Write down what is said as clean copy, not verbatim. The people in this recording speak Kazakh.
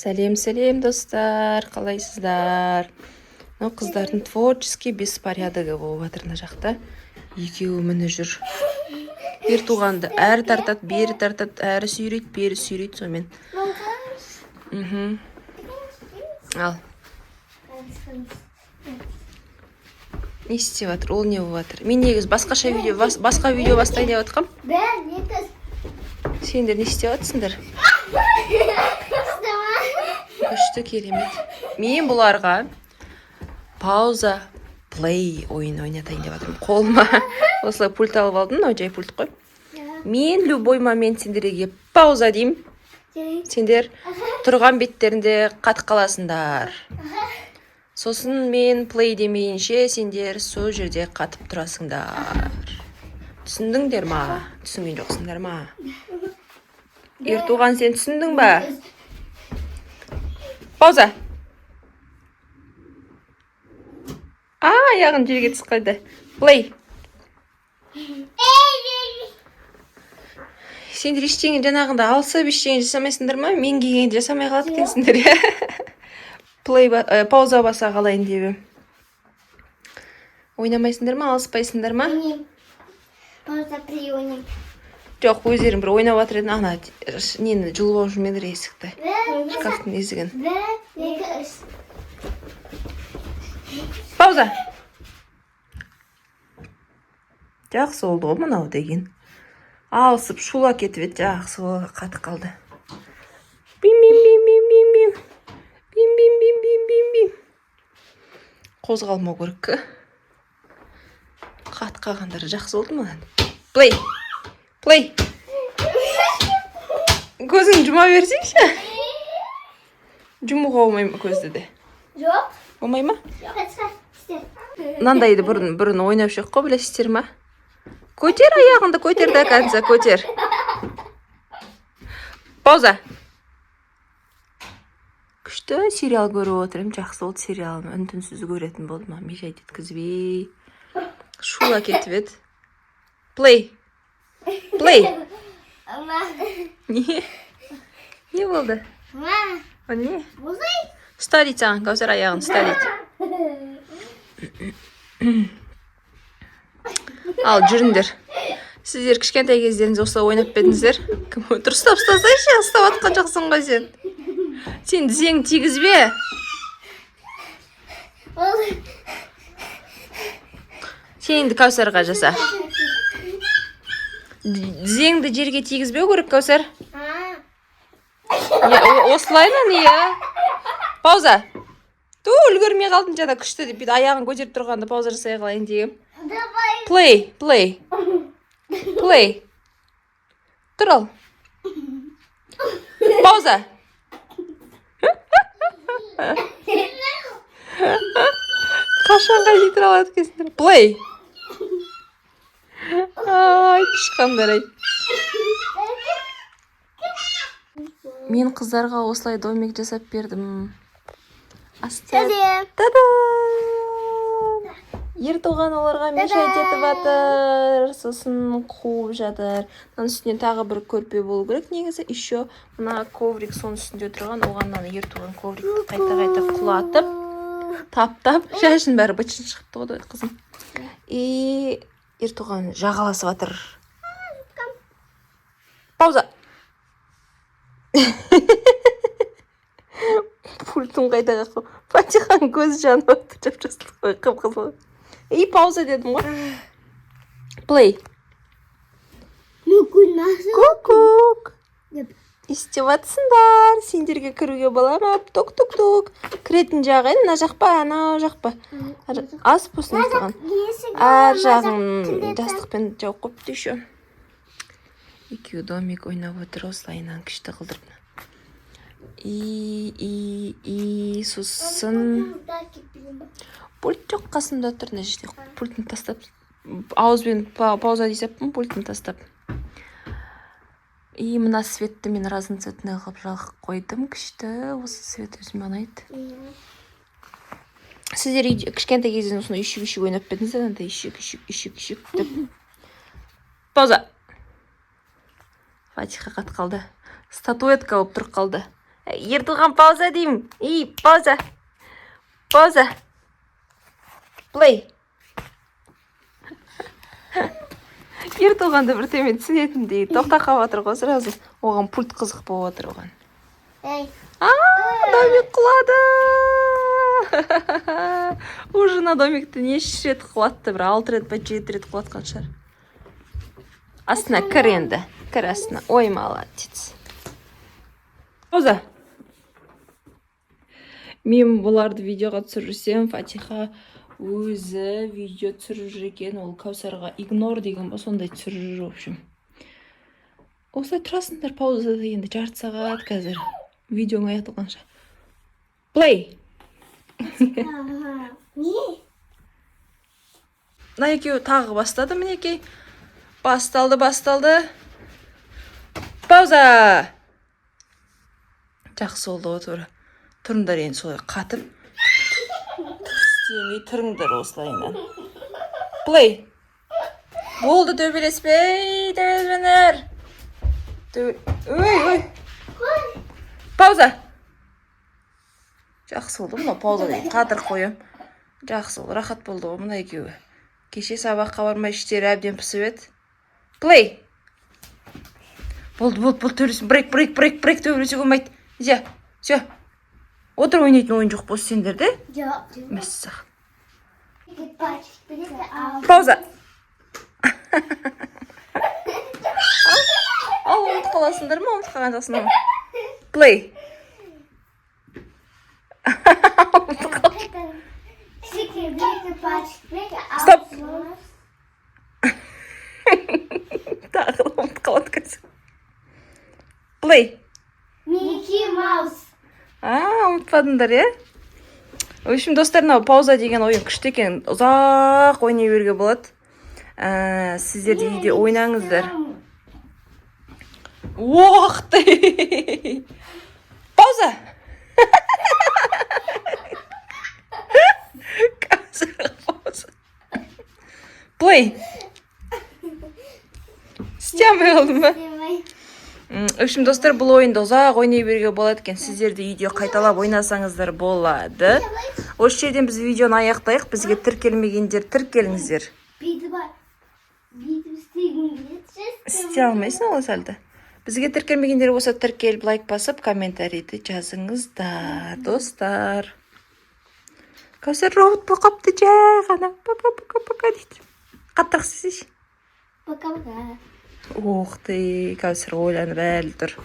Сәлем достар, қалайсыздар? Қыздардың творческий беспорядогі болып жатыр мына жақта. Екеуі міне жүр. Бір туғанды әрі тартады, бері тартады, әрі сүйрейді, бері сүйрейді сонымен. Ал. Не істеп жатыр? Ол не болып жатыр? Мен негізі басқа видео бастайын деп жатқам. Сендер не істеп жатсыңдар? Күшті керемет. Мен бұларға пауза, плей ойын ойнатайын деп жатырмын. Қолыма осылай пульт алып алдым, мынау жай пульт қой. Мен любой момент сендерге пауза деймін. Сендер тұрған беттерінде қатып қаласыңдар. Сосын мен плей демейінше сендер сол жерде қатып тұрасыңдар. Түсіндіңдер ма? Түсінген жоқсыңдар ма? Ертуған сен түсіндің ба? Пауза. Аяғын жерге түсіп қойды. Плей. Сендер ештеңе жаңағында алысып ештеңе жасамайсыңдар ма? Мен келгенде жасамай қалады екенсіңдер. Плей, пауза баса қалайын деп. Ойнамайсыңдар ма? Алыспайсыңдар ма? Пауза плей ойнайын. Жоқ, өздерің бір ойнап жатыр еді, ана нені жұлып алып жүрмеңдер есікті. Шкафтың есігін. Пауза. Жақсы oldu ғой мынау деген. Алысып шула кетіп еді, жақсы олға қатып қалды. Бим-бим-бим-бим-бим-бим. Бим-бим-бим-бим-бим-бим. Қозғалмау керек. Қатып қалғандары жақсы oldu ма? Плей. Плей. Көзін жұма берсеңші. Жұмуға болмай ма көзді де? Жоқ. Болмай ма? Жоқ, істе. Мынандайды бұрын ойнап шек қой, білесіздер ма? Көтер аяғыңды, көтер до конца, көтер. Пауза. Күшті сериал көріп отырмын, жақсы болды сериалын. Үн-түнсіз көретін болдым, мешайт еткізбей. Шула кетіп еді. Плей. Плей. Не болды? О, не? Ұста дейді саған, Кәусар аяғын ұста дейді. Ал, жүріңдер. Сіздер кішкентай кездеріңізде осылай ойнап бедіңіздер. Дұрыстап ұстасайшы, ұстап атқан жақсың ғой сен. Сен тізең тигізбе. Сен енді Кәусарға жаса. Тізеңді жерге тигізбеу керек, Кәусар. Осылай ма не? Пауза. Ту, үлгермей қалдың жада күшті деп аяғын көтеріп тұрғанда пауза жасай қалайын дейім. Плей, плей. Плей. Тұр ал. Пауза. Қашанға жетір алады кесіндер. Плей. Ай, күшқандар ай. Мен қыздарға осылай домик жасап бердім. Сәлем. Та-дам! Ертуған оларға мешайт етіп жатыр. Сосын қуып жатыр. Оның үстіне тағы бір көрпе болу керек. Негізі еще мына коврик соның үстінде отырған. Оған ертуған коврикті қайта-қайта құлатып, таптап, шашын бәрі бытшын шығыпты ғой қызым. И ертуған жағаласып жатыр. Пауза. Пультын қайта қақып. Фатиханың көзі жанып отыр. Жап-жасылық қой, қып-қызыл. И пауза дедім ғой. Плей. Ку-кук. Істеп атсыңдар. Сендерге кіруге бола ма? Тук-тук-тук. Кіретін жағы, мына жақ па, анау жақ па? Ас болсын айтқан. Әр жағын жастықпен жауып қойыпты еще. Екеуі домик ойнап отыр, осылайынан күшті қылдырып. И сосын пульт жоқ қасымда тұр, мына жерде пультін тастап, ауызбен пауза дейсеппін, пультін тастап. И мына светті мен разноцветный қылып жағып қойдым, күшті. Осы свет өзіме ұнайды. Сіздер кішкентай кезден осындай үйшік ойнап бедіңіздер, андай үйшік деп. Пауза. Фатиха қат қалды. Статуэтка болып тұр қалды. Ертуған пауза деймін. Пауза. Пауза. Play. Ертуғанды бір темен түсінетіндей тоқтап қалып ғой сразу. Оған пульт қызық болып отыр оған. Эй. Домик құлады. Ужина домикті неше рет құлатты, бір 6 рет па 7 рет құлатқан шығар. Астына кір енді. Кір астына. Ой, молодец. Пауза. Мен бұларды видеоға түсірсем, Фатиха өзі видео түсіріп жүр екен, ол Каусарға игнор деген ба, сондай түсіріп жүр, в общем. Осылай тұрасыңдар паузада енді жарты сағат қазір. Видеоң аяқталғанша. Play. Не? Мына екеуі тағы бастады, мінекей. Басталды. Пауза. Жақсы болды отыр. Тұрыңдар енді солай қатып. Істемей тұрыңдар осылайынан. Play. Болды, төбелеспей, төбелеспеңдер. Ой. Пауза. Жақсы болды, мына пауза дейді. Қатыр қойым. Жақсы болды, рахат болды ғой мына екеуі. Кеше сабаққа бармай іштері әбден пісіп еді. Play. Болды, төбелесің. Брейк төбелесе болмайды. Все. Отыр ойнайтын ойын жоқ болсы сендерде? Жоқ. Мәссақ. Пауза. Пауза. Ал, ұмытып қаласыңдар ма? Ұмытып қалған жоқсыңдар ма? Play. Стоп. Тағы ұмытып қалады қазір. Play. Микки Маус. Ұмытпадыңдар, е? В общем, достар, мынау пауза деген ойын күшті екен. Ұзақ ойнай беруге болады. Сіздер де үйде ойнаңыздар. Уақыт! Пауза! Пауза. Play. Істемей қалдым ба? В общем, достар, бұл ойынды ұзақ ойнай беруге болады екен. Сіздер де үйде қайталап ойнасаңыздар болады. Осы жерден біз видеоны аяқтайық. Бізге тіркелмегендер тіркеліңіздер. Істей алмайсың олай сәлді. Бізге тіркелмегендер болса тіркеліп, лайк басып, комментарийді жазыңыздар, достар. Кәусар робот болып қапты жай ғана. Пока дейді. Қаттақ істесейші. Пока-пока. Ух ты, Кәусар ойланып әлі тұр.